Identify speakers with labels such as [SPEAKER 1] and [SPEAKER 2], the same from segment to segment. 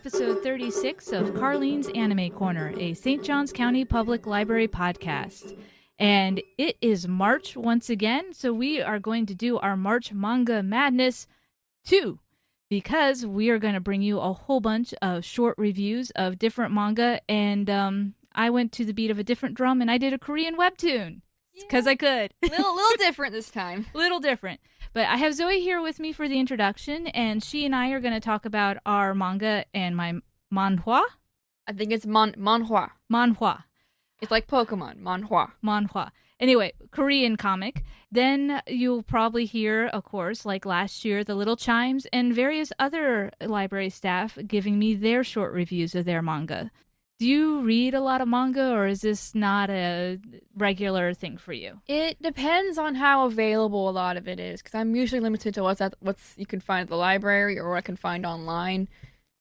[SPEAKER 1] episode 36 of Karlene's Anime Corner, a St. Johns County Public Library podcast. And it is March once again, so we are going to do our March Manga Madness 2, because we are going to bring you a whole bunch of short reviews of different manga, and I went to the beat of a different drum and I did a Korean webtoon, because I could.
[SPEAKER 2] Little different this time.
[SPEAKER 1] Little different. But I have Zoe here with me for the introduction, and she and I are going to talk about our manga and my manhwa.
[SPEAKER 2] I think it's manhwa.
[SPEAKER 1] Manhwa.
[SPEAKER 2] It's like Pokemon. Manhwa.
[SPEAKER 1] Manhwa. Anyway, Korean comic. Then you'll probably hear, of course, like last year, the Little Chimes and various other library staff giving me their short reviews of their manga. Do you read a lot of manga, or is this not a regular thing for you?
[SPEAKER 2] It depends on how available a lot of it is, because I'm usually limited to what's you can find at the library or what I can find online.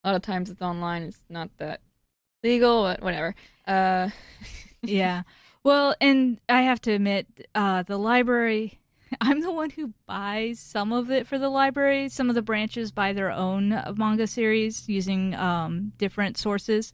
[SPEAKER 2] A lot of times it's online. It's not that legal, but whatever.
[SPEAKER 1] Yeah. Well, and I have to admit, the library, I'm the one who buys some of it for the library. Some of the branches buy their own manga series using different sources.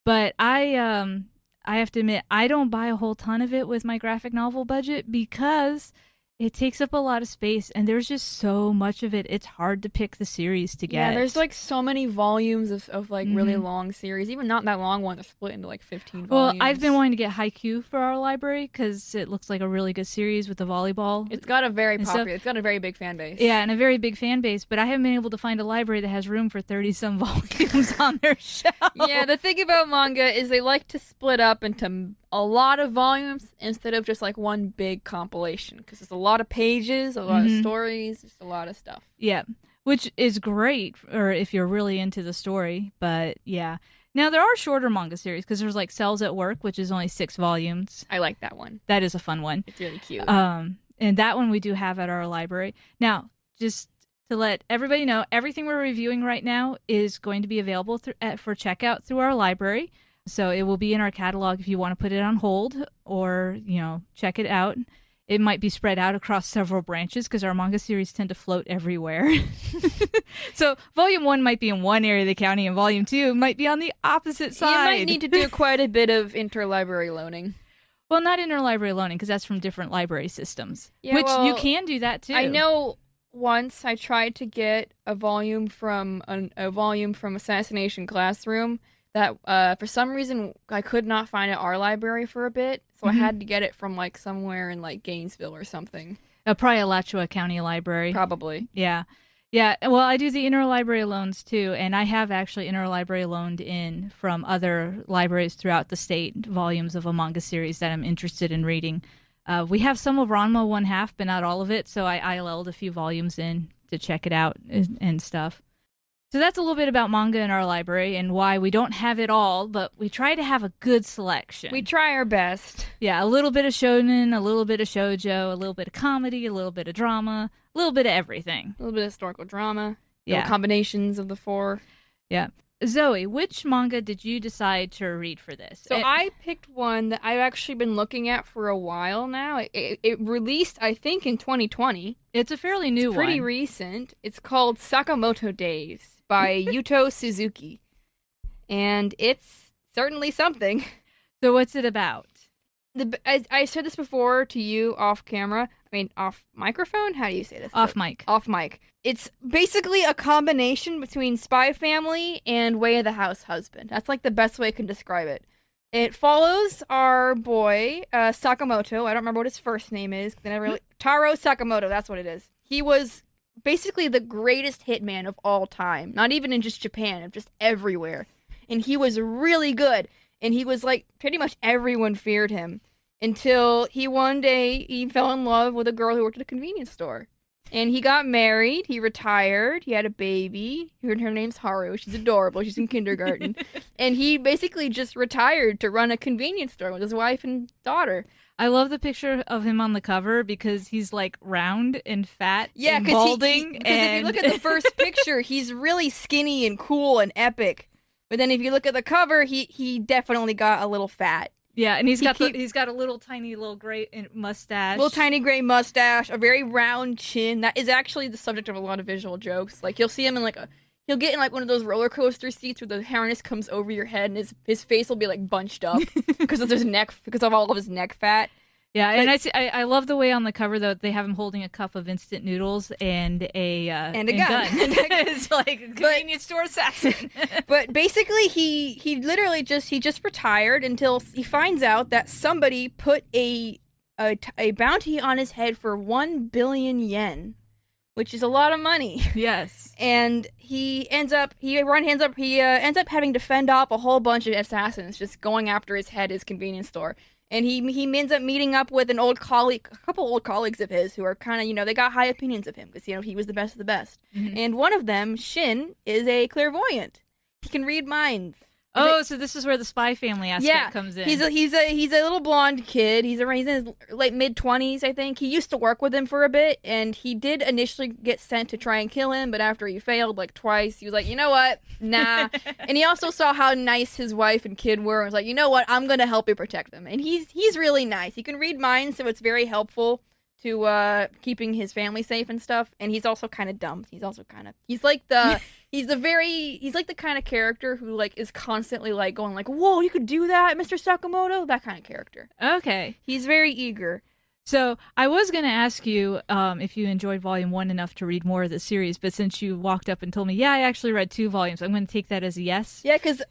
[SPEAKER 1] But I have to admit, I don't buy a whole ton of it with my graphic novel budget because it takes up a lot of space, and there's just so much of it. It's hard to pick the series to get.
[SPEAKER 2] Yeah, there's like so many volumes of like really long series. Even not that long ones are split into like 15 volumes.
[SPEAKER 1] Well, I've been wanting to get Haikyuu for our library because it looks like a really good series with the volleyball.
[SPEAKER 2] It's got a very popular, it's got a very big fan base.
[SPEAKER 1] Yeah, and a very big fan base, but I haven't been able to find a library that has room for 30-some volumes on their shelf.
[SPEAKER 2] Yeah, the thing about manga is they like to split up into a lot of volumes instead of just like one big compilation, because there's a lot of pages, a lot of stories, just a lot of stuff.
[SPEAKER 1] Yeah, which is great or if you're really into the story, but yeah. Now there are shorter manga series, because there's like Cells at Work, which is only 6 volumes.
[SPEAKER 2] I like that one.
[SPEAKER 1] That is a fun one.
[SPEAKER 2] It's really cute.
[SPEAKER 1] And that one we do have at our library. Now, just to let everybody know, everything we're reviewing right now is going to be available for checkout through our library. So it will be in our catalog if you want to put it on hold or, check it out. It might be spread out across several branches because our manga series tend to float everywhere. So Volume 1 might be in one area of the county and Volume 2 might be on the opposite side.
[SPEAKER 2] You might need to do quite a bit of interlibrary loaning.
[SPEAKER 1] Well, not interlibrary loaning, because that's from different library systems.
[SPEAKER 2] Yeah,
[SPEAKER 1] which you can do that too.
[SPEAKER 2] I know once I tried to get a volume from Assassination Classroom that for some reason I could not find at our library for a bit, so I had to get it from like somewhere in like Gainesville or something.
[SPEAKER 1] Probably Alachua County Library.
[SPEAKER 2] Probably.
[SPEAKER 1] Yeah. Yeah, well, I do the interlibrary loans too, and I have actually interlibrary loaned in from other libraries throughout the state volumes of a manga series that I'm interested in reading. We have some of Ranma 1/2, but not all of it, so I ILL'd a few volumes in to check it out and stuff. So that's a little bit about manga in our library and why we don't have it all, but we try to have a good selection.
[SPEAKER 2] We try our best.
[SPEAKER 1] Yeah, a little bit of shonen, a little bit of shoujo, a little bit of comedy, a little bit of drama, a little bit of everything.
[SPEAKER 2] A little bit of historical drama.
[SPEAKER 1] Yeah.
[SPEAKER 2] Combinations of the 4.
[SPEAKER 1] Yeah. Zoe, which manga did you decide to read for this?
[SPEAKER 2] So I picked one that I've actually been looking at for a while now. It released, I think, in 2020.
[SPEAKER 1] It's a fairly new one.
[SPEAKER 2] It's pretty recent. It's called Sakamoto Days by Yuto Suzuki. And it's certainly something.
[SPEAKER 1] So what's it about?
[SPEAKER 2] I said this before to you off camera. Off microphone? How do you say this?
[SPEAKER 1] Off mic.
[SPEAKER 2] Off mic. It's basically a combination between Spy Family and Way of the House Husband. That's like the best way I can describe it. It follows our boy, Sakamoto. I don't remember what his first name is. Taro Sakamoto, that's what it is. He was basically the greatest hitman of all time. Not even in just Japan, just everywhere. And he was really good. And he was like, pretty much everyone feared him. Until one day, he fell in love with a girl who worked at a convenience store. And he got married, he retired, he had a baby. Her name's Haru, she's adorable, she's in kindergarten. And he basically just retired to run a convenience store with his wife and daughter.
[SPEAKER 1] I love the picture of him on the cover because he's like round and fat and balding.
[SPEAKER 2] Because if you look at the first picture, he's really skinny and cool and epic. But then if you look at the cover, he definitely got a little fat.
[SPEAKER 1] Yeah, and he's got a little tiny little gray mustache.
[SPEAKER 2] Little tiny gray mustache, a very round chin. That is actually the subject of a lot of visual jokes. Like you'll see him in He'll get in like one of those roller coaster seats where the harness comes over your head, and his face will be like bunched up because of all of his neck fat.
[SPEAKER 1] Yeah, and I love the way on the cover though they have him holding a cup of instant noodles and a gun. It's like a convenience store assassin.
[SPEAKER 2] But basically, he literally just retired until he finds out that somebody put a bounty on his head for 1 billion yen, which is a lot of money.
[SPEAKER 1] Yes.
[SPEAKER 2] And he ends up having to fend off a whole bunch of assassins just going after his head, his convenience store. And he ends up meeting up with a couple old colleagues of his who are kind of, they got high opinions of him because, he was the best of the best. Mm-hmm. And one of them, Shin, is a clairvoyant. He can read minds.
[SPEAKER 1] So this is where the spy family aspect comes in.
[SPEAKER 2] He's a little blonde kid. He's in his late mid-20s, I think. He used to work with him for a bit, and he did initially get sent to try and kill him, but after he failed like twice, he was like, you know what? Nah. And he also saw how nice his wife and kid were and was like, you know what? I'm going to help you protect them. And he's really nice. He can read minds, so it's very helpful to keeping his family safe and stuff. And he's also kind of dumb. He's like the kind of character who like is constantly like going like, whoa, you could do that, Mr. Sakamoto? That kind of character.
[SPEAKER 1] Okay.
[SPEAKER 2] He's very eager.
[SPEAKER 1] So I was going to ask you if you enjoyed Volume 1 enough to read more of the series, but since you walked up and told me, yeah, I actually read 2 volumes, I'm going to take that as a yes.
[SPEAKER 2] Yeah, because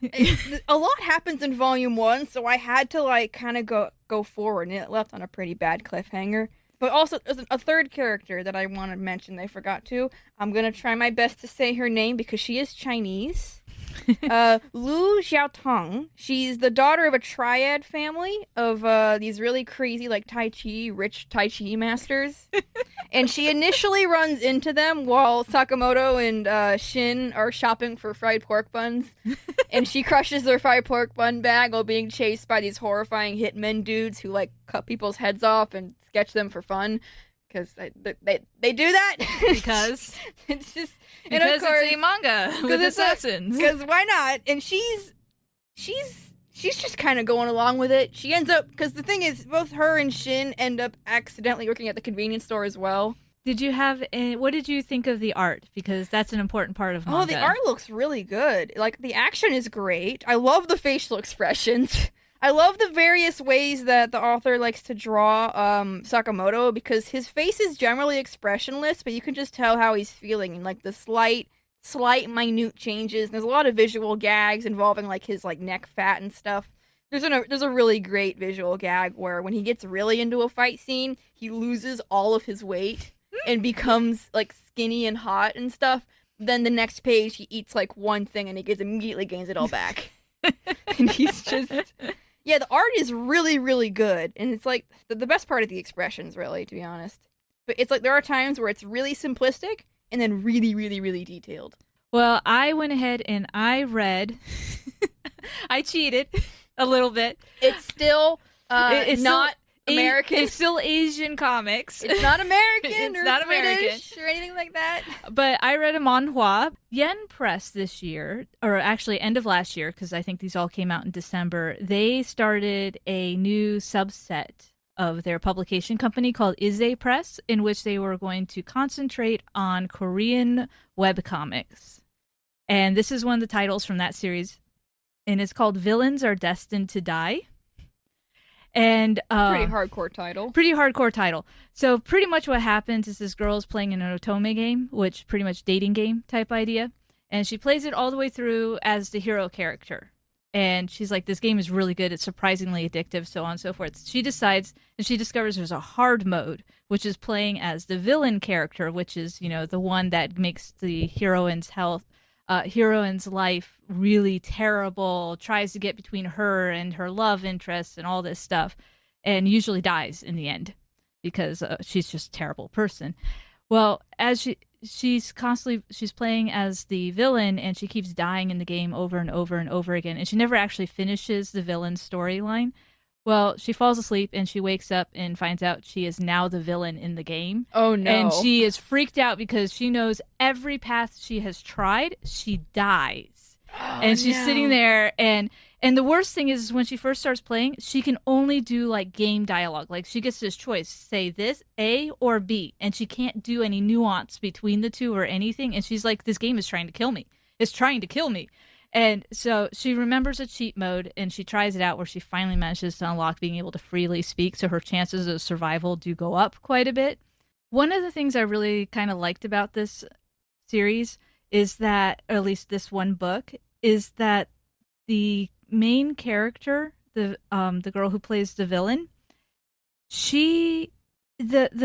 [SPEAKER 2] a lot happens in Volume 1, so I had to like kind of go forward, and it left on a pretty bad cliffhanger. But also, there's a third character that I want to mention I forgot to. I'm going to try my best to say her name because she is Chinese. Lu Xiaotong. She's the daughter of a triad family of these really crazy, like, rich Tai Chi masters. And she initially runs into them while Sakamoto and Shin are shopping for fried pork buns. And she crushes their fried pork bun bag while being chased by these horrifying hitmen dudes who, like, cut people's heads off and sketch them for fun. Because they do that.
[SPEAKER 1] Because
[SPEAKER 2] it's just...
[SPEAKER 1] Because and of course, it's a manga with assassins.
[SPEAKER 2] Because why not? And she's just kind of going along with it. She ends up... Because the thing is, both her and Shin end up accidentally working at the convenience store as well.
[SPEAKER 1] What did you think of the art? Because that's an important part of manga.
[SPEAKER 2] Oh, the art looks really good. Like, the action is great. I love the facial expressions. I love the various ways that the author likes to draw Sakamoto, because his face is generally expressionless, but you can just tell how he's feeling, and like the slight minute changes. There's a lot of visual gags involving like his like neck fat and stuff. There's a really great visual gag where when he gets really into a fight scene, he loses all of his weight and becomes like skinny and hot and stuff. Then the next page he eats like one thing and he immediately gains it all back. And he's just... Yeah, the art is really, really good, and it's like the best part of the expressions, really, to be honest. But it's like there are times where it's really simplistic and then really, really, really detailed.
[SPEAKER 1] Well, I went ahead and I read. I cheated a little bit.
[SPEAKER 2] It's still it's not American.
[SPEAKER 1] It's still Asian comics.
[SPEAKER 2] It's not American.
[SPEAKER 1] It's
[SPEAKER 2] or
[SPEAKER 1] not
[SPEAKER 2] British
[SPEAKER 1] American
[SPEAKER 2] or anything like that.
[SPEAKER 1] But I read a manhwa. Yen Press this year, or actually end of last year, because I think these all came out in December. They started a new subset of their publication company called Ise Press, in which they were going to concentrate on Korean webcomics. And this is one of the titles from that series, and it's called Villains Are Destined to Die. And
[SPEAKER 2] pretty hardcore title. So pretty much what happens is this girl is playing an otome game, which pretty much dating game type idea, and she plays it all the way through as the hero character. And she's like, this game is really good, it's surprisingly addictive, so on and so forth. She decides, and she discovers there's a hard mode, which is playing as the villain character, which is, the one that makes the heroine's life really terrible, tries to get between her and her love interest and all this stuff, and usually dies in the end because she's just a terrible person. Well, as she's playing as the villain, and she keeps dying in the game over and over and over again, and she never actually finishes the villain's storyline. Well, she falls asleep and she wakes up and finds out she is now the villain in the game.
[SPEAKER 1] Oh, no.
[SPEAKER 2] And she is freaked out because she knows every path she has tried, she dies.
[SPEAKER 1] Oh,
[SPEAKER 2] and she's sitting there, and the worst thing is when she first starts playing, she can only do like game dialogue. Like she gets this choice, say this, A or B, and she can't do any nuance between the two or anything. And she's like, this game is trying to kill me.
[SPEAKER 1] is trying to kill me. And so she remembers a cheat mode and she tries it out where she finally manages to unlock being able to freely speak. So her chances of survival do go up quite a bit. One of the things I really kind of liked about this series is that, or at least this one book, is that the main character, the girl who plays the villain, the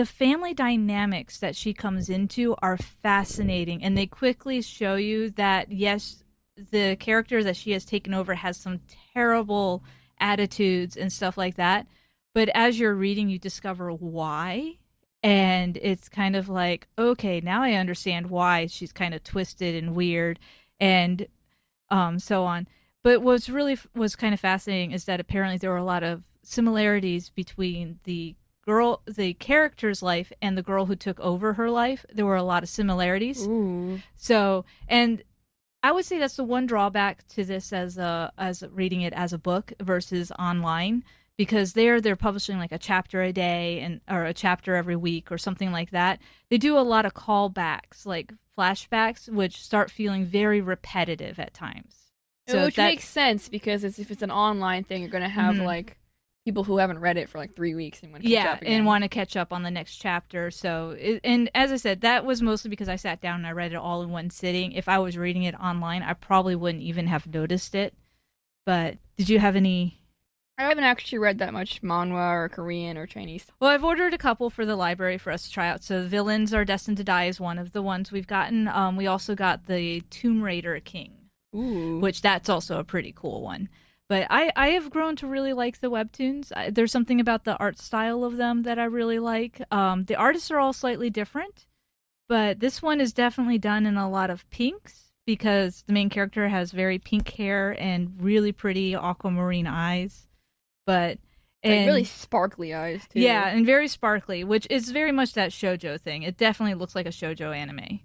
[SPEAKER 1] family dynamics that she comes into are fascinating, and they quickly show you that yes, the character that she has taken over has some terrible attitudes and stuff like that, but as you're reading you discover why, and it's kind of like, okay, now I understand why she's kind of twisted and weird and so on. But what's really was kind of fascinating is that apparently there were a lot of similarities between the character's life and the girl who took over her life. There were a lot of similarities.
[SPEAKER 2] Ooh.
[SPEAKER 1] So, and I would say that's the one drawback to this as reading it as a book versus online, because they're publishing like a chapter a day or a chapter every week or something like that. They do a lot of callbacks, like flashbacks, which start feeling very repetitive at times. So
[SPEAKER 2] which makes sense because if it's an online thing, you're going to have like people who haven't read it for like 3 weeks and want to catch up again.
[SPEAKER 1] And want to catch up on the next chapter. So, and as I said, that was mostly because I sat down and I read it all in one sitting. If I was reading it online, I probably wouldn't even have noticed it. But did you have any?
[SPEAKER 2] I haven't actually read that much manhwa or Korean or Chinese.
[SPEAKER 1] Well, I've ordered a couple for the library for us to try out. So, Villains Are Destined to Die is one of the ones we've gotten. We also got the Tomb Raider King.
[SPEAKER 2] Ooh.
[SPEAKER 1] Which that's also a pretty cool one. But I have grown to really like the webtoons. There's something about the art style of them that I really like. The artists are all slightly different, but this one is definitely done in a lot of pinks because the main character has very pink hair and really pretty aquamarine eyes. But
[SPEAKER 2] like really sparkly eyes too.
[SPEAKER 1] Yeah, and very sparkly, which is very much that shoujo thing. It definitely looks like a shoujo anime.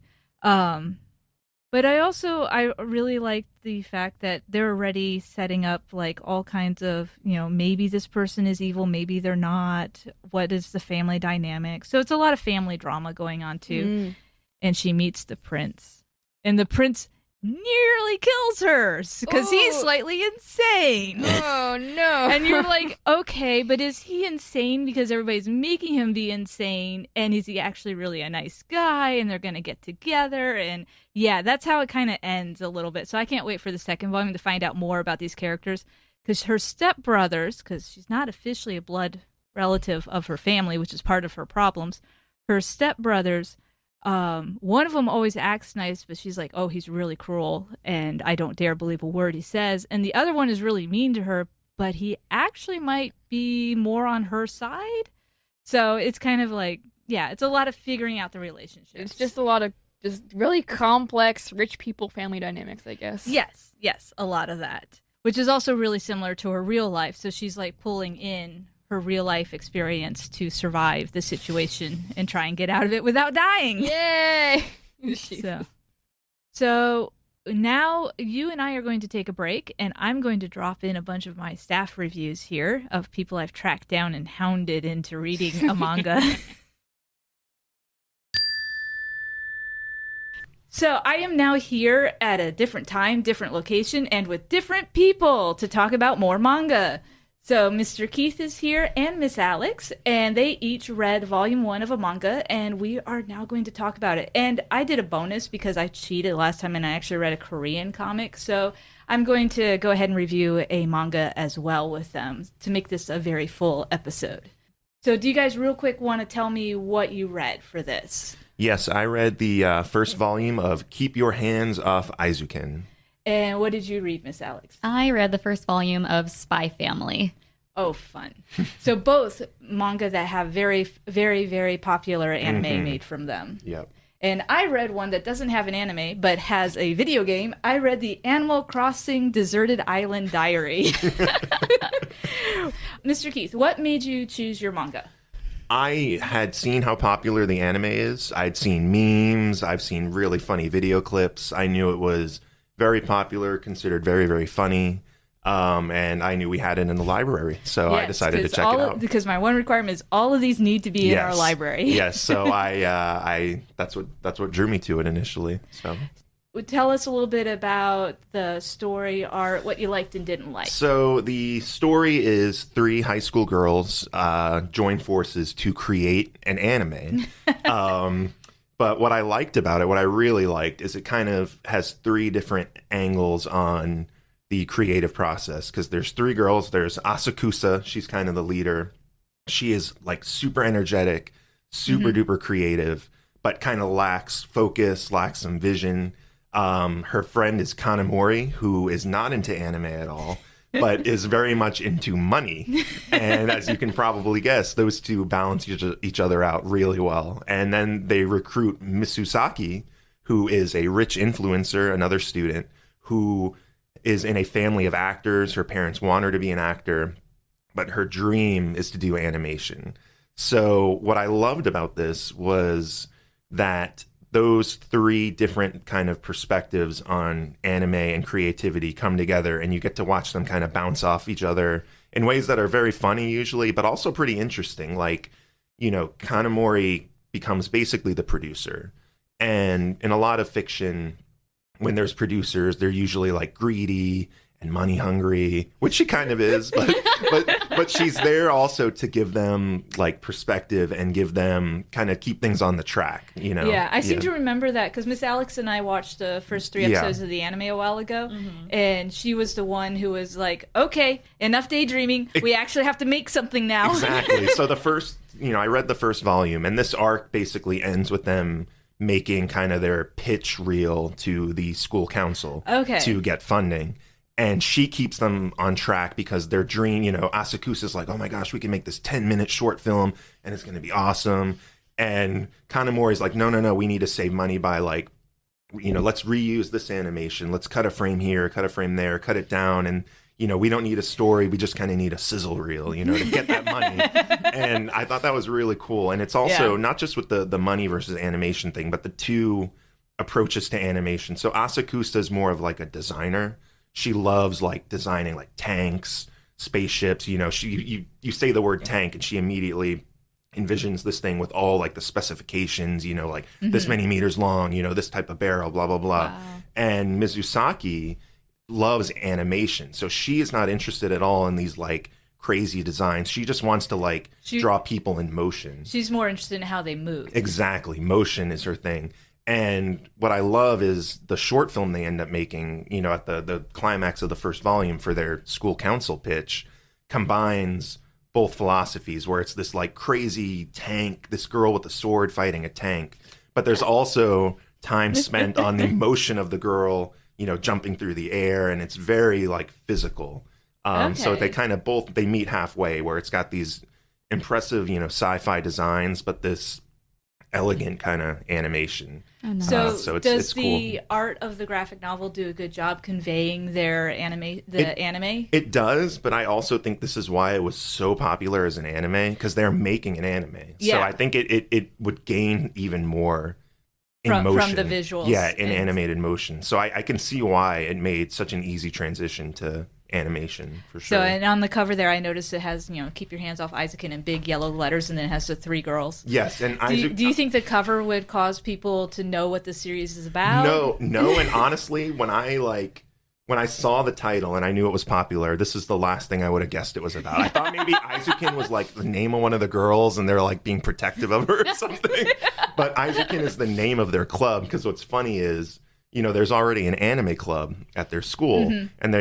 [SPEAKER 1] But I really like the fact that they're already setting up like all kinds of, maybe this person is evil, maybe they're not. What is the family dynamic? So it's a lot of family drama going on too. And she meets the prince. And the prince nearly kills her because he's slightly insane.
[SPEAKER 2] Oh, no.
[SPEAKER 1] And you're like, okay, but is he insane because everybody's making him be insane? And is he actually really a nice guy? And they're going to get together? And yeah, that's how it kind of ends a little bit. So I can't wait for the second volume to find out more about these characters. Because her stepbrothers, because she's not officially a blood relative of her family, which is part of her problems, her stepbrothers, one of them always acts nice, but she's like, oh, he's really cruel and I don't dare believe a word he says. And the other one is really mean to her, but he actually might be more on her side. So it's kind of like, yeah, it's a lot of figuring out the relationships.
[SPEAKER 2] It's just a lot of just really complex rich people family dynamics, I guess.
[SPEAKER 1] Yes, a lot of that, which is also really similar to her real life. So she's like pulling in her real life experience to survive the situation and try and get out of it without dying.
[SPEAKER 2] Yay!
[SPEAKER 1] So now you and I are going to take a break, and I'm going to drop in a bunch of my staff reviews here of people I've tracked down and hounded into reading a manga. So I am now here at a different time, different location, and with different people to talk about more manga. So Mr. Keith is here and Miss Alex, and they each read volume 1 of a manga, and we are now going to talk about it. And I did a bonus because I cheated last time and I actually read a Korean comic, so I'm going to go ahead and review a manga as well with them to make this a very full episode. So do you guys real quick want to tell me what you read for this?
[SPEAKER 3] Yes, I read the first volume of Keep Your Hands Off Aizuken.
[SPEAKER 1] And what did you read, Miss Alex?
[SPEAKER 4] I read the first volume of Spy Family.
[SPEAKER 1] Oh, fun. So both manga that have very, very, very popular anime made from them.
[SPEAKER 3] Yep.
[SPEAKER 1] And I read one that doesn't have an anime, but has a video game. I read the Animal Crossing Deserted Island Diary. Mr. Keith, what made you choose your manga?
[SPEAKER 3] I had seen how popular the anime is. I'd seen memes. I've seen really funny video clips. I knew it was very popular, considered very, very funny. And I knew we had it in the library, so I decided to check it out.
[SPEAKER 1] Because my one requirement is all of these need to be in our library.
[SPEAKER 3] Yes, so I that's what drew me to it initially. So
[SPEAKER 1] tell us a little bit about the story, art, what you liked and didn't like.
[SPEAKER 3] So the story is three high school girls join forces to create an anime. But what I liked about it, what I really liked, is it kind of has three different angles on the creative process. Because there's three girls. There's Asakusa. She's kind of the leader. She is like super energetic, super duper creative, but kind of lacks focus, lacks some vision. Her friend is Kanamori, who is not into anime at all, but is very much into money. And as you can probably guess, those two balance each other out really well. And then they recruit Misusaki, who is a rich influencer, another student, who is in a family of actors. Her parents want her to be an actor, but her dream is to do animation. So what I loved about this was that those three different kind of perspectives on anime and creativity come together, and you get to watch them kind of bounce off each other in ways that are very funny usually, but also pretty interesting. Like, you know, Kanamori becomes basically the producer. And in a lot of fiction, when there's producers, they're usually like greedy and money hungry, which she kind of is, but she's there also to give them like perspective and give them kind of keep things on the track, you know?
[SPEAKER 1] Yeah, I seem to remember that because Miss Alex and I watched the first 3 episodes of the anime a while ago, and she was the one who was like, okay, enough daydreaming. We actually have to make something now.
[SPEAKER 3] Exactly. So the first, you know, I read the first volume, and this arc basically ends with them making kind of their pitch reel to the school council to get funding. And she keeps them on track because their dream, you know, Asakusa's like, oh my gosh, we can make this 10-minute short film and it's going to be awesome. And Kanamori's like, no, we need to save money by like, you know, let's reuse this animation. Let's cut a frame here, cut a frame there, cut it down. And, you know, we don't need a story. We just kind of need a sizzle reel, you know, to get that money. And I thought that was really cool. And it's also not just with the money versus animation thing, but the two approaches to animation. So Asakusa is more of like a designer. She loves like designing like tanks, spaceships. You know, you say the word tank and she immediately envisions this thing with all like the specifications, you know, like this many meters long, you know, this type of barrel, blah, blah, blah. Wow. And Mizusaki loves animation. So she is not interested at all in these like crazy designs. She just wants to like draw people in motion.
[SPEAKER 1] She's more interested in how they move.
[SPEAKER 3] Exactly. Motion is her thing. And what I love is the short film they end up making, you know, at the climax of the first volume for their school council pitch, combines both philosophies, where it's this like crazy tank, this girl with a sword fighting a tank, but there's also time spent on the motion of the girl, you know, jumping through the air, and it's very like physical. So they kind of they meet halfway, where it's got these impressive, you know, sci-fi designs, but this elegant kind of animation.
[SPEAKER 1] So does the
[SPEAKER 3] cool.
[SPEAKER 1] art of the graphic novel do a good job conveying their anime? It
[SPEAKER 3] does, but I also think this is why it was so popular as an anime, because they're making an anime. Yeah. So I think it would gain even more in motion.
[SPEAKER 1] From the visuals.
[SPEAKER 3] Yeah, in animated motion. So I can see why it made such an easy transition to animation, for sure.
[SPEAKER 1] So, and on the cover there, I noticed it has, you know, keep your hands off Isaacan in big yellow letters, and then it has the three girls.
[SPEAKER 3] Yes, and
[SPEAKER 1] do you think the cover would cause people to know what the series is about?
[SPEAKER 3] No, and honestly, when I saw the title and I knew it was popular, this is the last thing I would have guessed it was about. I thought maybe Aizukin was like the name of one of the girls and they're like being protective of her or something. But Aizukin is the name of their club, because what's funny is, you know, there's already an anime club at their school, and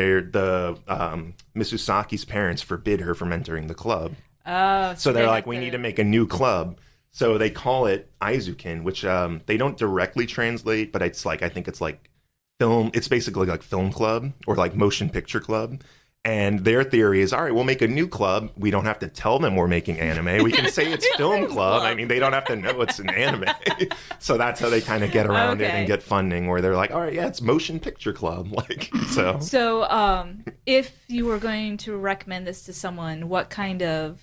[SPEAKER 3] Misusaki's parents forbid her from entering the club. So they're like, we need to make a new club. So they call it Aizukin, which they don't directly translate, but it's like, I think it's like film. It's basically like film club or like motion picture club. And their theory is, all right, we'll make a new club. We don't have to tell them we're making anime. We can say it's film club. I mean, they don't have to know it's an anime. So that's how they kind of get around it and get funding, where they're like, all right, yeah, it's motion picture club. Like, so.
[SPEAKER 1] So if you were going to recommend this to someone, what kind of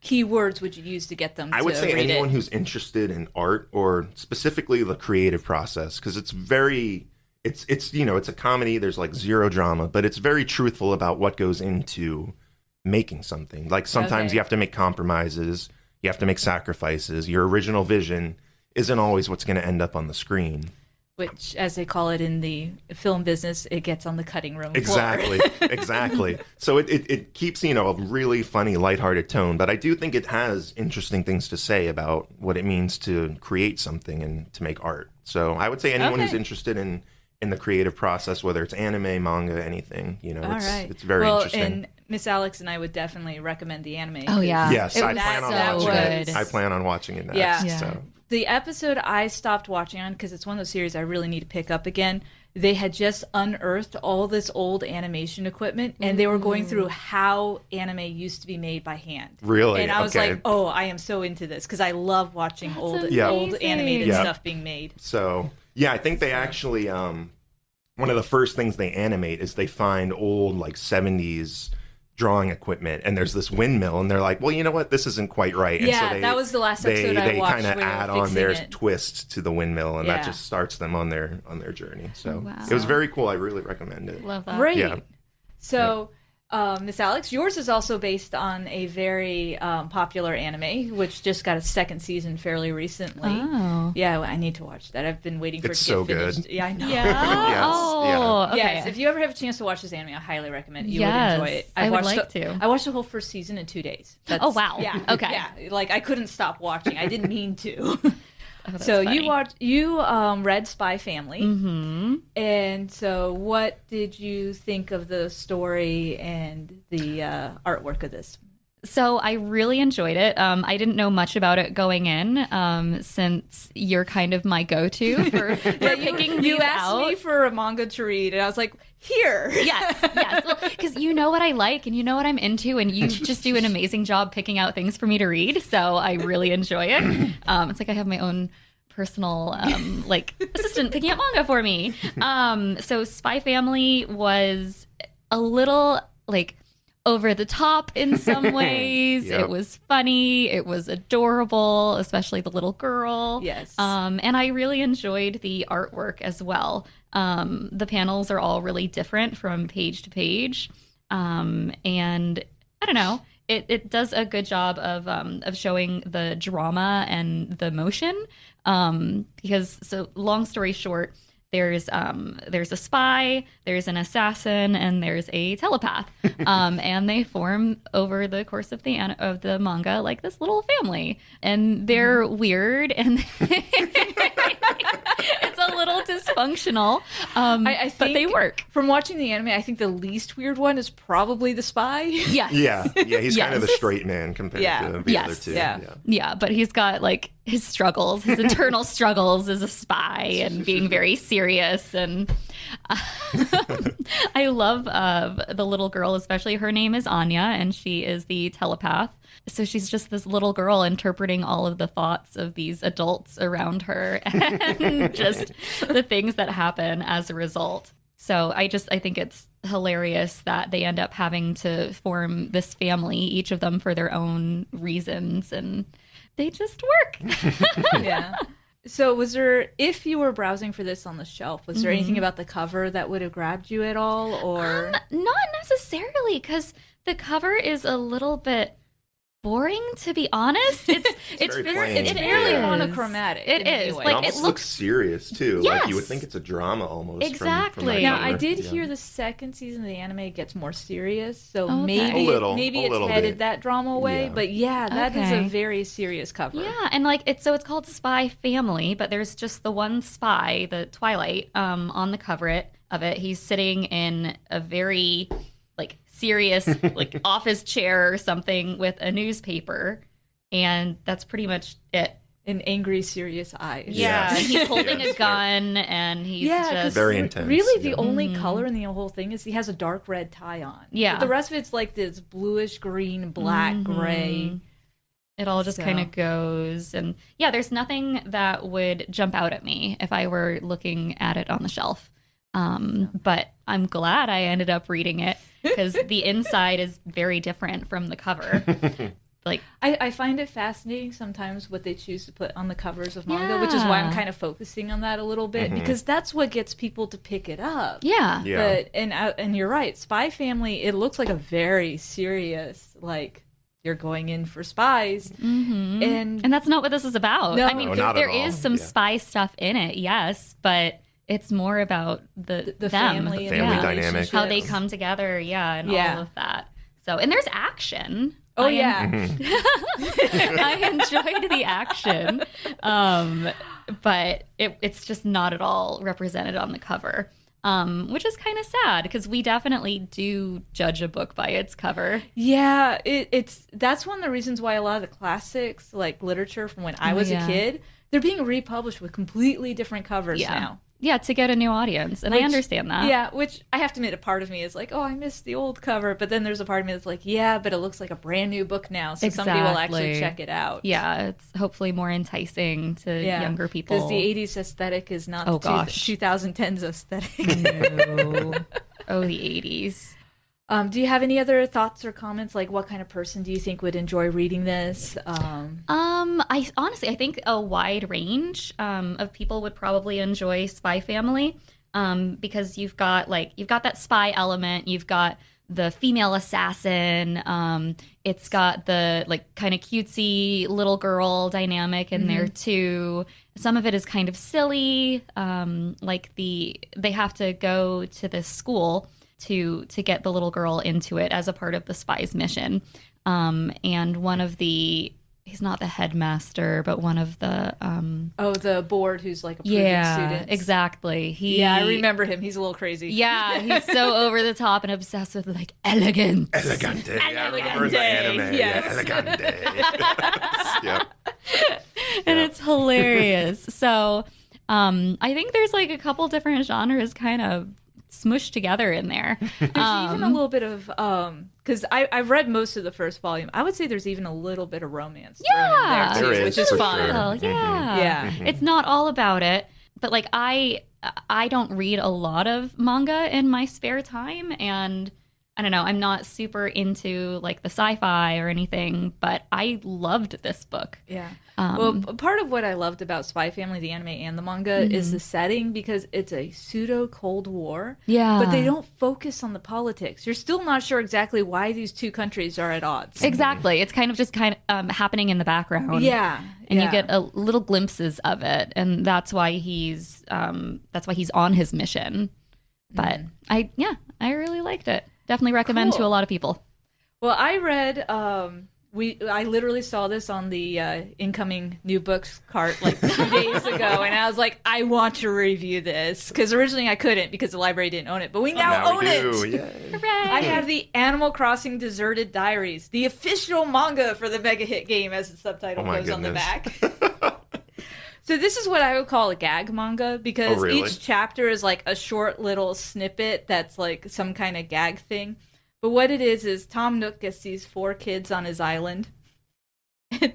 [SPEAKER 1] keywords would you use to get them to read it?
[SPEAKER 3] I would say anyone who's interested in art, or specifically the creative process, because it's very... It's you know, it's a comedy. There's like zero drama, but it's very truthful about what goes into making something. Like sometimes you have to make compromises, you have to make sacrifices. Your original vision isn't always what's going to end up on the screen.
[SPEAKER 1] which, as they call it in the film business, it gets on the cutting room
[SPEAKER 3] Exactly,
[SPEAKER 1] floor.
[SPEAKER 3] exactly. So it keeps, a really funny, lighthearted tone, but I do think it has interesting things to say about what it means to create something and to make art. So I would say anyone who's interested in the creative process, whether it's anime, manga, anything, it's very interesting.
[SPEAKER 1] And Miss Alex and I would definitely recommend the anime.
[SPEAKER 4] Oh, yeah.
[SPEAKER 3] Yes, I plan on
[SPEAKER 4] so
[SPEAKER 3] watching
[SPEAKER 4] good.
[SPEAKER 3] it. I plan on watching it next.
[SPEAKER 1] Yeah.
[SPEAKER 3] So.
[SPEAKER 1] The episode I stopped watching on, because it's one of those series I really need to pick up again, they had just unearthed all this old animation equipment, and they were going through how anime used to be made by hand.
[SPEAKER 3] Really?
[SPEAKER 1] And I was
[SPEAKER 3] Okay.
[SPEAKER 1] like, oh, I am so into this, because I love watching old animated
[SPEAKER 3] Yeah.
[SPEAKER 1] stuff being made.
[SPEAKER 3] So, yeah, I think they actually, one of the first things they animate is they find old, 70s drawing equipment, and there's this windmill, and they're like, well, you know what, this isn't quite right. And
[SPEAKER 1] Yeah,
[SPEAKER 3] so
[SPEAKER 1] that was the last episode I
[SPEAKER 3] they
[SPEAKER 1] watched.
[SPEAKER 3] kind of
[SPEAKER 1] when they were
[SPEAKER 3] add on
[SPEAKER 1] fixing
[SPEAKER 3] their
[SPEAKER 1] it.
[SPEAKER 3] twist to the windmill, and that
[SPEAKER 1] Yeah.
[SPEAKER 3] just starts them on their journey. So
[SPEAKER 4] Wow.
[SPEAKER 3] it was very cool. I really recommend it.
[SPEAKER 4] Love that.
[SPEAKER 1] Great.
[SPEAKER 3] Yeah.
[SPEAKER 1] So, Miss Alex, yours is also based on a very popular anime, which just got a second season fairly recently.
[SPEAKER 4] Oh.
[SPEAKER 1] Yeah, I need to watch that. I've been waiting for it
[SPEAKER 3] It's
[SPEAKER 1] to get
[SPEAKER 3] so good.
[SPEAKER 1] finished. Yeah, I know.
[SPEAKER 4] Yeah.
[SPEAKER 3] Yes,
[SPEAKER 4] Oh, okay.
[SPEAKER 1] Yes, if you ever have a chance to watch this anime, I highly recommend it. You
[SPEAKER 4] Yes,
[SPEAKER 1] would enjoy it.
[SPEAKER 4] I would
[SPEAKER 1] watched
[SPEAKER 4] like to.
[SPEAKER 1] I watched the whole first season in 2 days.
[SPEAKER 4] Oh, wow.
[SPEAKER 1] Yeah.
[SPEAKER 4] Okay.
[SPEAKER 1] Yeah, I couldn't stop watching. I didn't mean to.
[SPEAKER 4] Oh, that's
[SPEAKER 1] So
[SPEAKER 4] funny.
[SPEAKER 1] you read Spy Family, and so what did you think of the story and the artwork of this?
[SPEAKER 4] So I really enjoyed it. I didn't know much about it going in, since you're kind of my go-to for picking
[SPEAKER 1] You
[SPEAKER 4] these
[SPEAKER 1] asked
[SPEAKER 4] out.
[SPEAKER 1] me for a manga to read, and I was like, here.
[SPEAKER 4] Yes. Well, because you know what I like and you know what I'm into, and you just do an amazing job picking out things for me to read. So I really enjoy it. It's like I have my own personal assistant picking out manga for me. So Spy Family was a little over the top in some ways.
[SPEAKER 3] Yep.
[SPEAKER 4] It was funny. It was adorable, especially the little girl.
[SPEAKER 1] Yes.
[SPEAKER 4] And I really enjoyed the artwork as well. The panels are all really different from page to page. And I don't know, it does a good job of showing the drama and the emotion. Because, so long story short, there's a spy, there's an assassin, and there's a telepath, and they form over the course of the manga like this little family, and they're weird, and it's a little dysfunctional,
[SPEAKER 1] I think
[SPEAKER 4] but they work.
[SPEAKER 1] From watching the anime, I think the least weird one is probably the spy.
[SPEAKER 4] Yes.
[SPEAKER 3] Yeah, he's kind of the
[SPEAKER 4] Yes.
[SPEAKER 3] straight man compared
[SPEAKER 1] Yeah.
[SPEAKER 3] to the
[SPEAKER 4] Yes.
[SPEAKER 3] other two.
[SPEAKER 1] Yeah.
[SPEAKER 4] Yeah, but he's got his struggles, his internal struggles as a spy and being very serious. And I love the little girl, especially. Her name is Anya, and she is the telepath. So she's just this little girl interpreting all of the thoughts of these adults around her and just the things that happen as a result. So I think it's hilarious that they end up having to form this family, each of them for their own reasons, and they just work.
[SPEAKER 1] Yeah. So if you were browsing for this on the shelf, was there anything about the cover that would have grabbed you at all, or?
[SPEAKER 4] Not necessarily, because the cover is a little bit boring, to be honest. It's
[SPEAKER 3] very
[SPEAKER 4] very
[SPEAKER 3] plain.
[SPEAKER 1] It's
[SPEAKER 4] it
[SPEAKER 1] fairly
[SPEAKER 4] is.
[SPEAKER 1] monochromatic.
[SPEAKER 4] It
[SPEAKER 1] in many
[SPEAKER 4] is.
[SPEAKER 1] ways.
[SPEAKER 3] It
[SPEAKER 4] Like,
[SPEAKER 3] almost
[SPEAKER 4] it
[SPEAKER 3] looks
[SPEAKER 4] looks
[SPEAKER 3] serious too.
[SPEAKER 4] Yes.
[SPEAKER 3] You would think it's a drama almost.
[SPEAKER 4] Exactly.
[SPEAKER 3] From that
[SPEAKER 1] Now,
[SPEAKER 3] cover.
[SPEAKER 1] I did
[SPEAKER 3] Yeah.
[SPEAKER 1] hear the second season of the anime gets more serious, so
[SPEAKER 4] Okay.
[SPEAKER 1] maybe
[SPEAKER 3] A little
[SPEAKER 1] it's headed
[SPEAKER 3] bit.
[SPEAKER 1] that drama way.
[SPEAKER 3] Yeah.
[SPEAKER 1] But yeah, that is a
[SPEAKER 4] Okay.
[SPEAKER 1] very serious cover.
[SPEAKER 4] Yeah, and it's called Spy Family, but there's just the one spy, the Twilight, on the cover of it. He's sitting in a very serious office chair or something with a newspaper, and that's pretty much it.
[SPEAKER 1] And angry, serious eyes.
[SPEAKER 4] Yeah,
[SPEAKER 3] Yes.
[SPEAKER 4] and he's holding
[SPEAKER 3] Yes,
[SPEAKER 4] a gun, and he's
[SPEAKER 1] Yeah, 'cause
[SPEAKER 4] just
[SPEAKER 3] Very intense,
[SPEAKER 1] Really, the
[SPEAKER 3] yeah.
[SPEAKER 1] only color in the whole thing is he has a dark red tie on.
[SPEAKER 4] Yeah.
[SPEAKER 1] But the rest of it's like this bluish green, black, gray.
[SPEAKER 4] It all just
[SPEAKER 1] So-
[SPEAKER 4] kind of goes. And yeah, there's nothing that would jump out at me if I were looking at it on the shelf. But I'm glad I ended up reading it because the inside is very different from the cover.
[SPEAKER 1] I find it fascinating sometimes what they choose to put on the covers of manga, which is why I'm
[SPEAKER 4] Yeah.
[SPEAKER 1] kind of focusing on that a little bit, because that's what gets people to pick it up.
[SPEAKER 4] Yeah.
[SPEAKER 3] Yeah.
[SPEAKER 1] But and you're right, Spy Family, it looks like a very serious, you're going in for spies.
[SPEAKER 4] Mm-hmm.
[SPEAKER 1] And
[SPEAKER 4] And that's not what this is about.
[SPEAKER 1] No.
[SPEAKER 4] I mean,
[SPEAKER 3] No, not
[SPEAKER 4] there
[SPEAKER 3] at all.
[SPEAKER 4] is some
[SPEAKER 3] Yeah.
[SPEAKER 4] spy stuff in it, yes, but It's more about the them,
[SPEAKER 1] family,
[SPEAKER 3] The family dynamic.
[SPEAKER 4] how they come together, and all of that. So, and there's action.
[SPEAKER 1] Oh yeah.
[SPEAKER 4] I enjoyed the action, but it's just not at all represented on the cover, which is kind of sad because we definitely do judge a book by its cover.
[SPEAKER 1] Yeah, that's one of the reasons why a lot of the classics, like literature from when I was a kid, they're being republished with completely different covers now.
[SPEAKER 4] Yeah, to get a new audience, and I understand that.
[SPEAKER 1] Yeah, which I have to admit, a part of me is like, oh, I miss the old cover, but then there's a part of me that's like, yeah, but it looks like a brand new book now, so somebody will actually check it out.
[SPEAKER 4] Yeah, it's hopefully more enticing to younger people.
[SPEAKER 1] Because the 80s aesthetic is not 2010's aesthetic.
[SPEAKER 4] No. Oh, the 80s.
[SPEAKER 1] Do you have any other thoughts or comments? Like, what kind of person do you think would enjoy reading this?
[SPEAKER 4] I honestly, I think a wide range of people would probably enjoy Spy Family, because you've got that spy element, you've got the female assassin, it's got the like kind of cutesy little girl dynamic in there too. Some of it is kind of silly, like they have to go to this school to get the little girl into it as a part of the spy's mission. And one of he's not the headmaster, but one of the
[SPEAKER 1] the board who's like approving students.
[SPEAKER 4] Exactly.
[SPEAKER 1] I remember him. He's a little crazy.
[SPEAKER 4] Yeah, he's so over the top and obsessed with like elegance.
[SPEAKER 3] Elegante. Yeah, I remember the anime.
[SPEAKER 1] Yes.
[SPEAKER 3] Yeah, elegante. Yep.
[SPEAKER 4] And it's hilarious. So I think there's like a couple different genres kind of smushed together in there.
[SPEAKER 1] There's even a little bit of because I've read most of the first volume. I would say there's even a little bit of romance thrown in there too,
[SPEAKER 3] there
[SPEAKER 1] which is
[SPEAKER 3] for
[SPEAKER 1] fun.
[SPEAKER 3] sure.
[SPEAKER 1] Yeah.
[SPEAKER 4] It's not all about it, but like I don't read a lot of manga in my spare time, and I don't know, I'm not super into like the sci-fi or anything, but I loved this book.
[SPEAKER 1] Yeah. Well, part of what I loved about Spy Family, the anime and the manga, is the setting, because it's a pseudo Cold War.
[SPEAKER 4] Yeah.
[SPEAKER 1] But they don't focus on the politics. You're still not sure exactly why these two countries are at odds.
[SPEAKER 4] Exactly. It's kind of just happening in the backgroring.
[SPEAKER 1] Yeah.
[SPEAKER 4] And you get a little glimpses of it, and that's why he's on his mission. But I really liked it. Definitely recommend to a lot of people.
[SPEAKER 1] Well, I read I literally saw this on the incoming new books cart like 2 days ago, and I was like, I want to review this, because originally I couldn't because the library didn't own it, but we now own it.
[SPEAKER 3] Yay.
[SPEAKER 4] Hooray!
[SPEAKER 1] I have the Animal Crossing Deserted Diaries, the official manga for the mega hit game, as the subtitle goes on the back. So this is what I would call a gag manga, because each chapter is like a short little snippet that's like some kind of gag thing. But what it is Tom Nook gets these 4 kids on his island.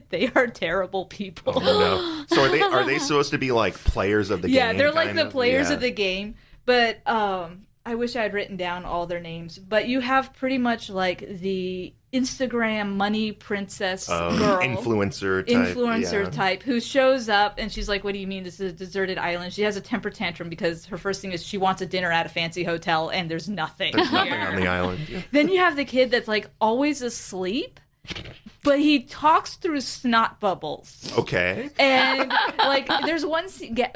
[SPEAKER 1] They are terrible people.
[SPEAKER 3] Oh, no. So are they supposed to be like players of the game?
[SPEAKER 1] Yeah, they're like the
[SPEAKER 3] of?
[SPEAKER 1] players of the game. But I wish I had written down all their names. But you have pretty much like the Instagram money princess girl.
[SPEAKER 3] Influencer
[SPEAKER 1] type who shows up, and she's like, what do you mean this is a deserted island? She has a temper tantrum because her first thing is she wants a dinner at a fancy hotel, and there's nothing.
[SPEAKER 3] There's nothing on the island. Yeah.
[SPEAKER 1] Then you have the kid that's like always asleep, but he talks through snot bubbles.
[SPEAKER 3] Okay.
[SPEAKER 1] And like there's one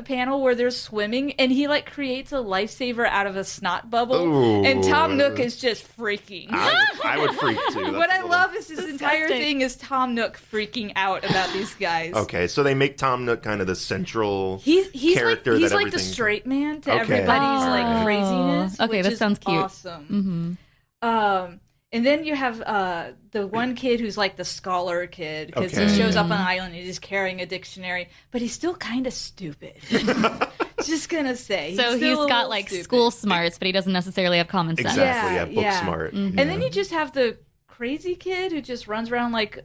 [SPEAKER 1] panel where they're swimming, and he like creates a lifesaver out of a snot bubble.
[SPEAKER 3] Ooh.
[SPEAKER 1] And Tom Nook is just freaking.
[SPEAKER 3] I would freak too.
[SPEAKER 1] What I love is this entire thing is Tom Nook freaking out about these guys.
[SPEAKER 3] Okay, so they make Tom Nook kind of the central
[SPEAKER 1] he's
[SPEAKER 3] character.
[SPEAKER 1] He's like the straight man to everybody's like craziness.
[SPEAKER 4] Okay, that sounds cute.
[SPEAKER 1] Awesome. And then you have the one kid who's like the scholar kid, because he shows up on an island and he's carrying a dictionary, but he's still kind of stupid. Just gonna say.
[SPEAKER 4] So he's got like stupid school smarts, but he doesn't necessarily have common sense.
[SPEAKER 3] Exactly, book smart.
[SPEAKER 1] And then you just have the crazy kid who just runs around like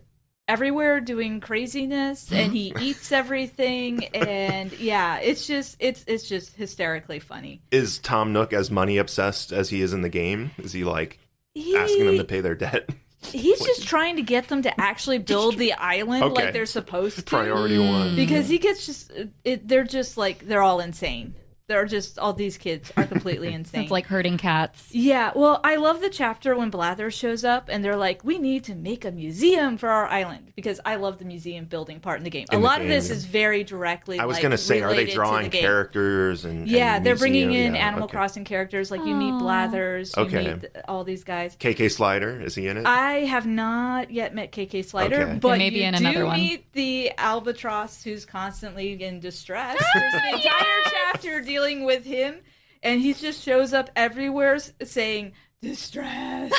[SPEAKER 1] everywhere doing craziness, and he eats everything, and it's just hysterically funny.
[SPEAKER 3] Is Tom Nook as money obsessed as he is in the game? Is he like asking them to pay their debt?
[SPEAKER 1] He's just trying to get them to actually build the island like they're supposed to.
[SPEAKER 3] Priority 1.
[SPEAKER 1] Because he gets they're just like, they're all insane. they're just all these kids are completely insane.
[SPEAKER 4] It's like herding cats.
[SPEAKER 1] Yeah, well, I love the chapter when Blather shows up and they're like, we need to make a museum for our island, because I love the museum building part in the game. A lot of this is very directly
[SPEAKER 3] I was going to say, are they drawing characters and
[SPEAKER 1] yeah, they're bringing in
[SPEAKER 3] yeah,
[SPEAKER 1] Animal Crossing characters. Like, you meet Blathers, you meet all these guys.
[SPEAKER 3] KK Slider, is he in it?
[SPEAKER 1] I have not yet met KK Slider, but
[SPEAKER 4] maybe
[SPEAKER 1] you
[SPEAKER 4] in
[SPEAKER 1] do
[SPEAKER 4] another one.
[SPEAKER 1] meet the albatross who's constantly in distress. There's an entire chapter dealing with him, and he just shows up everywhere saying distress.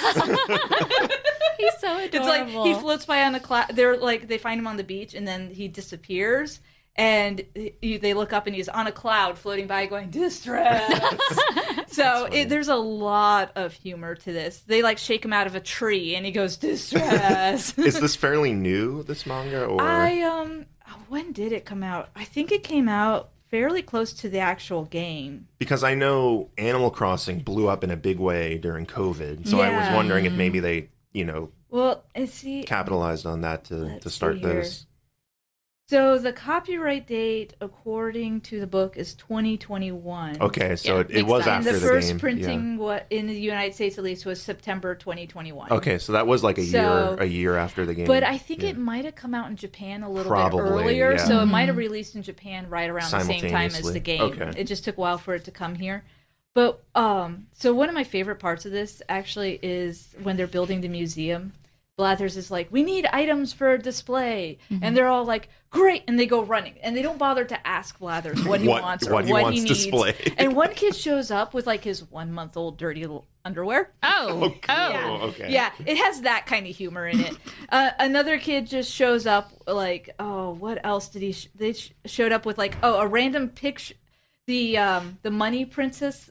[SPEAKER 4] He's so adorable.
[SPEAKER 1] It's like he floats by on a cloud. They're like, they find him on the beach, and then he disappears. And they look up, and he's on a cloud floating by going, distress. So there's a lot of humor to this. They like shake him out of a tree, and he goes, distress.
[SPEAKER 3] Is this fairly new, this manga? Or
[SPEAKER 1] when did it come out? I think it came out fairly close to the actual game.
[SPEAKER 3] Because I know Animal Crossing blew up in a big way during COVID. So I was wondering if maybe they,
[SPEAKER 1] well, see,
[SPEAKER 3] capitalized on that to start this.
[SPEAKER 1] So the copyright date, according to the book, is 2021.
[SPEAKER 3] Okay, so it was after the game.
[SPEAKER 1] The first printing, in the United States at least, was September 2021.
[SPEAKER 3] Okay, so that was like a year after the game.
[SPEAKER 1] But I think it might have come out in Japan a little bit earlier,
[SPEAKER 3] yeah.
[SPEAKER 1] so it might have released in Japan right around the same time as the game.
[SPEAKER 3] Okay.
[SPEAKER 1] It just took a while for it to come here. But so one of my favorite parts of this actually is when they're building the museum. Blathers is like, we need items for display. And they're all like, great. And they go running. And they don't bother to ask Blathers what he wants or what he needs.
[SPEAKER 3] Displayed.
[SPEAKER 1] And one kid shows up with like his 1-month-old dirty underwear.
[SPEAKER 4] Oh,
[SPEAKER 3] okay.
[SPEAKER 1] Yeah, it has that kind of humor in it. Another kid just shows up like, what else did he... they showed up with like, a random picture. The money princess...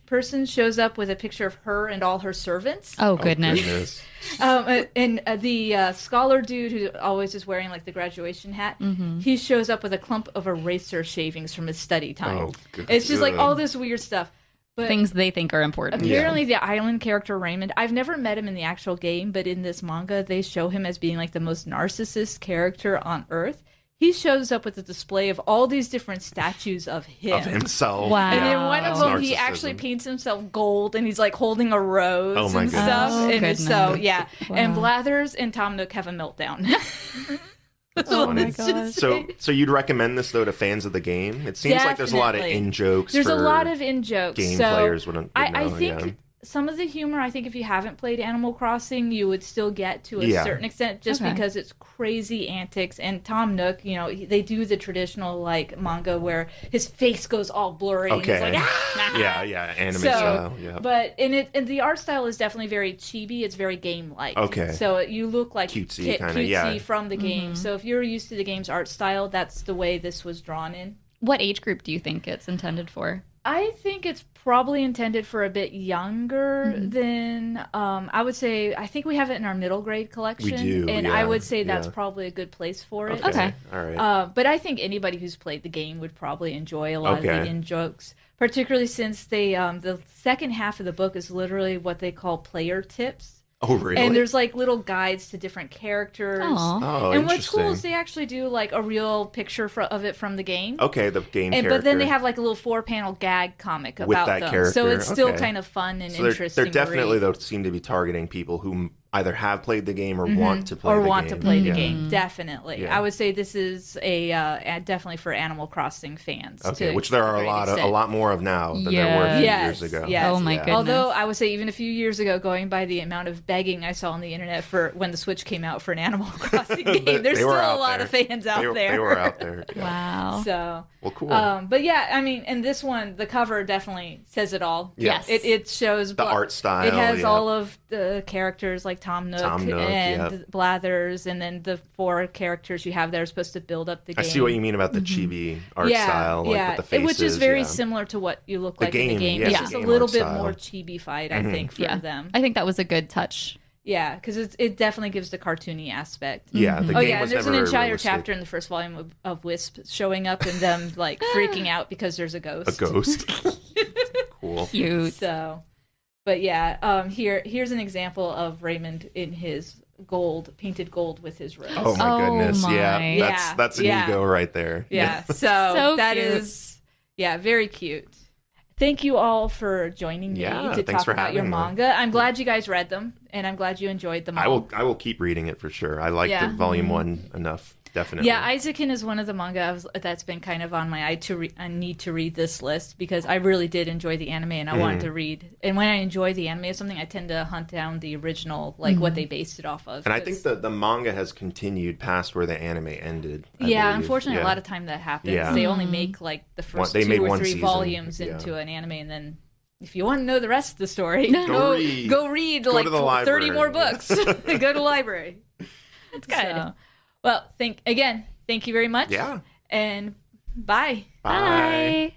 [SPEAKER 1] person shows up with a picture of her and all her servants.
[SPEAKER 4] Oh, goodness.
[SPEAKER 1] And the scholar dude who always is wearing like the graduation hat, he shows up with a clump of eraser shavings from his study time. It's just like all this weird stuff. But
[SPEAKER 4] things they think are important.
[SPEAKER 1] Apparently the island character Raymond, I've never met him in the actual game, but in this manga they show him as being like the most narcissist character on Earth. He shows up with a display of all these different statues of him.
[SPEAKER 3] Of himself.
[SPEAKER 4] Wow.
[SPEAKER 1] And in one of them, he actually paints himself gold, and he's like holding a rose and stuff.
[SPEAKER 4] Oh,
[SPEAKER 1] and
[SPEAKER 4] goodness.
[SPEAKER 1] so, yeah.
[SPEAKER 4] Wow.
[SPEAKER 1] And Blathers and Tom Nook have a meltdown.
[SPEAKER 3] Oh my God. So you'd recommend this though to fans of the game? It seems like there's a lot of in-jokes.
[SPEAKER 1] There's a lot of in-jokes.
[SPEAKER 3] Game players would know.
[SPEAKER 1] I think some of the humor, I think if you haven't played Animal Crossing, you would still get to a certain extent, just because it's crazy antics. And Tom Nook, they do the traditional like manga where his face goes all blurry.
[SPEAKER 3] Okay.
[SPEAKER 1] And he's like,
[SPEAKER 3] yeah, anime style. Yeah.
[SPEAKER 1] But and the art style is definitely very chibi. It's very game-like.
[SPEAKER 3] Okay.
[SPEAKER 1] So you look like
[SPEAKER 3] cutesy kind of
[SPEAKER 1] from the game. So if you're used to the game's art style, that's the way this was drawn in.
[SPEAKER 4] What age group do you think it's intended for?
[SPEAKER 1] I think it's probably intended for a bit younger than, I would say, I think we have it in our middle grade collection.
[SPEAKER 3] We do,
[SPEAKER 1] and I would say that's probably a good place for it.
[SPEAKER 4] Okay.
[SPEAKER 3] All right.
[SPEAKER 1] But I think anybody who's played the game would probably enjoy a lot of the in-jokes, particularly since they, the second half of the book is literally what they call player tips.
[SPEAKER 3] Oh, really?
[SPEAKER 1] And there's like little guides to different characters.
[SPEAKER 3] Oh,
[SPEAKER 1] and what's cool is they actually do like a real picture of it from the game.
[SPEAKER 3] Okay, the game character.
[SPEAKER 1] But then they have like a little 4-panel gag comic about them.
[SPEAKER 3] Character.
[SPEAKER 1] So it's still kind of fun and interesting.
[SPEAKER 3] They're definitely, though, seem to be targeting people who either have played the game or want to play the game.
[SPEAKER 1] Definitely.
[SPEAKER 3] Yeah.
[SPEAKER 1] I would say this is a definitely for Animal Crossing fans.
[SPEAKER 3] Okay, which there are a lot more of now than there were a few years ago.
[SPEAKER 1] Yes.
[SPEAKER 4] Oh my goodness.
[SPEAKER 1] Although I would say even a few years ago, going by the amount of begging I saw on the internet for when the Switch came out for an Animal Crossing game, there's still a lot of fans out there.
[SPEAKER 3] They were out there. Yeah.
[SPEAKER 4] Wow.
[SPEAKER 1] So
[SPEAKER 3] well, cool.
[SPEAKER 1] But yeah, I mean, and this one, the cover definitely says it all.
[SPEAKER 4] Yes.
[SPEAKER 1] It shows
[SPEAKER 3] the art style.
[SPEAKER 1] It has all of the characters like Tom Nook and Blathers, and then the 4 characters you have that are supposed to build up the game.
[SPEAKER 3] I see what you mean about the chibi art style, like with the faces.
[SPEAKER 1] Which is very similar to what you look like in the game. It's just a little bit more chibi-fied, I think, for them.
[SPEAKER 4] I think that was a good touch.
[SPEAKER 1] Yeah, because it definitely gives the cartoony aspect.
[SPEAKER 3] Yeah, the game was
[SPEAKER 1] there's
[SPEAKER 3] never
[SPEAKER 1] an entire
[SPEAKER 3] realistic.
[SPEAKER 1] chapter in the first volume of Wisp showing up and them like freaking out because there's a ghost.
[SPEAKER 3] A ghost? Cool.
[SPEAKER 4] Cute.
[SPEAKER 1] So, but yeah, here's an example of Raymond in his painted gold with his rose.
[SPEAKER 3] Oh my goodness.
[SPEAKER 4] my.
[SPEAKER 3] Yeah. That's an ego right there.
[SPEAKER 1] Yeah. So,
[SPEAKER 4] So
[SPEAKER 1] that
[SPEAKER 4] cute.
[SPEAKER 1] is very cute. Thank you all for joining me
[SPEAKER 3] Yeah,
[SPEAKER 1] to
[SPEAKER 3] thanks
[SPEAKER 1] talk
[SPEAKER 3] for
[SPEAKER 1] about your
[SPEAKER 3] having me.
[SPEAKER 1] manga. I'm glad you guys read them, and I'm glad you enjoyed them all.
[SPEAKER 3] I will keep reading it for sure. I like the volume 1 enough. Definitely.
[SPEAKER 1] Yeah, Isaacin is one of the manga that's been kind of on my I need to read this list because I really did enjoy the anime and I wanted to read. And when I enjoy the anime of something, I tend to hunt down the original, like what they based it off of.
[SPEAKER 3] And I think the manga has continued past where the anime ended. I
[SPEAKER 1] Yeah,
[SPEAKER 3] believe.
[SPEAKER 1] unfortunately,
[SPEAKER 3] Yeah.
[SPEAKER 1] a lot of time that happens.
[SPEAKER 3] Yeah.
[SPEAKER 1] They only make like the first
[SPEAKER 3] They made
[SPEAKER 1] 2 or
[SPEAKER 3] one
[SPEAKER 1] 3
[SPEAKER 3] season.
[SPEAKER 1] volumes
[SPEAKER 3] Yeah.
[SPEAKER 1] into an anime, and then if you want to know the rest of the story,
[SPEAKER 3] Go read.
[SPEAKER 1] Go read
[SPEAKER 3] Go
[SPEAKER 1] like
[SPEAKER 3] to the
[SPEAKER 1] 30
[SPEAKER 3] library.
[SPEAKER 1] more books. Go to the library.
[SPEAKER 4] That's good.
[SPEAKER 1] So, well, thank you very much.
[SPEAKER 3] Yeah.
[SPEAKER 1] And bye.
[SPEAKER 3] Bye.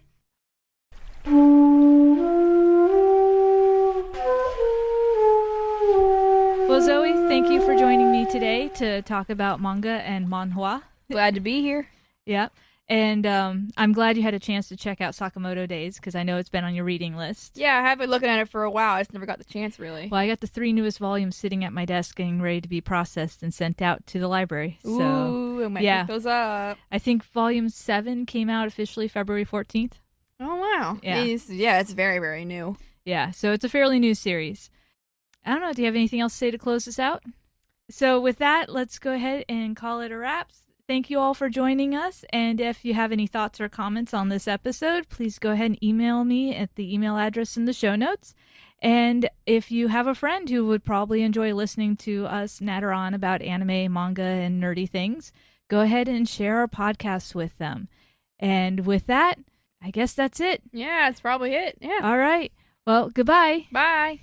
[SPEAKER 1] Well, Zoe, thank you for joining me today to talk about manga and manhwa.
[SPEAKER 2] Glad to be here.
[SPEAKER 1] Yeah. And I'm glad you had a chance to check out Sakamoto Days because I know it's been on your reading list.
[SPEAKER 2] Yeah, I have been looking at it for a while. I just never got the chance, really.
[SPEAKER 1] Well, I got the 3 newest volumes sitting at my desk getting ready to be processed and sent out to the library. So
[SPEAKER 2] Ooh, I might pick those up.
[SPEAKER 1] I think volume 7 came out officially February 14th.
[SPEAKER 2] Oh, wow.
[SPEAKER 1] Yeah.
[SPEAKER 2] It's very, very new.
[SPEAKER 1] Yeah, so it's a fairly new series. I don't know, do you have anything else to say to close this out? So with that, let's go ahead and call it a wrap. Thank you all for joining us, and if you have any thoughts or comments on this episode, please go ahead and email me at the email address in the show notes. And if you have a friend who would probably enjoy listening to us natter on about anime, manga, and nerdy things, go ahead and share our podcasts with them. And with that, I guess that's it.
[SPEAKER 2] Yeah, that's probably it. Yeah.
[SPEAKER 1] All right. Well, goodbye.
[SPEAKER 2] Bye.